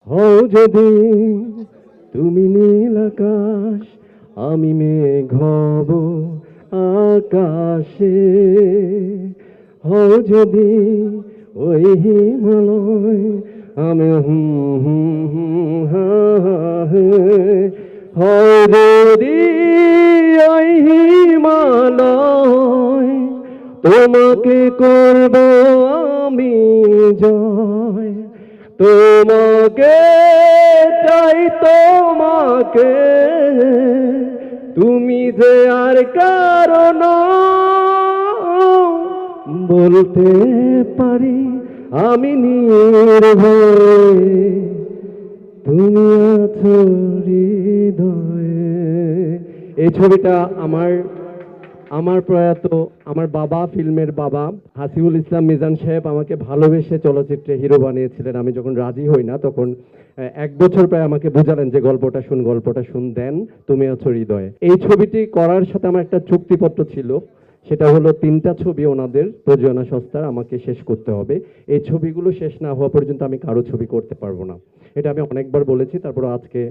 হও যদি তুমি নীল আকাশ, আমি মেঘ হব আকাশে। হও যদি ওই হিমালয়, আমি হা হা হে। হও যদি ওই হিমালয়, তোমাকে করব আমি জয়। তোমাকে চাই, তোমাকে, তুমি যে আর কারণ বলতে পারি আমি নির্ভয়ে, তুমি আছো হৃদয়ে। এই ছবিটা আমার আমার প্রয়াত আমার বাবা, ফিল্মের বাবা হাসিবুল ইসলাম মিজান সাহেব আমাকে ভালোবেসে চলচ্চিত্রে হিরো বানিয়েছিলেন। আমি যখন রাজি হই না তখন 1 বছর প্রায় আমাকে বোঝালেন যে গল্পটা শুন, দেন তুমি আছো হৃদয়ে। এই ছবিটি করার সাথে আমার একটা চুক্তিপত্র ছিল, সেটা হলো 3টা ছবি ওনাদের প্রযোজনা সংস্থার আমাকে শেষ করতে হবে। এই ছবিগুলো শেষ না হওয়া পর্যন্ত আমি কারো ছবি করতে পারবো না। এটা আমি অনেকবার বলেছি, তারপর আজকে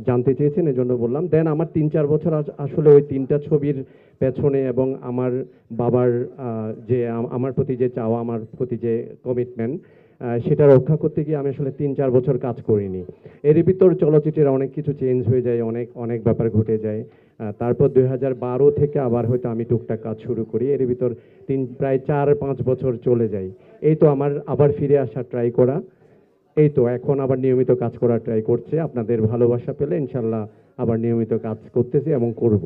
জানতে চেয়েছেন, এজন্য বললাম। দেন আমার 3-4 বছর আসলে ওই 3টা ছবির পেছনে এবং আমার বাবার যে আমার প্রতি যে চাওয়া, আমার প্রতি যে কমিটমেন্ট, সেটা রক্ষা করতে গিয়ে আমি আসলে 3-4 বছর কাজ করিনি। এর ভিতর চলচ্চিত্রের অনেক কিছু চেঞ্জ হয়ে যায়, অনেক অনেক ব্যাপার ঘটে যায়। তারপর 2012 থেকে আবার হয়তো আমি টুকটাক কাজ শুরু করি। এর ভিতর প্রায় 4-5 বছর চলে যায়। এই তো আমার আবার ফিরে আসার ট্রাই করা, এই তো এখন আবার নিয়মিত কাজ করার ট্রাই করছে। আপনাদের ভালোবাসা পেলে ইনশাল্লাহ আবার নিয়মিত কাজ করতেছি এবং করব।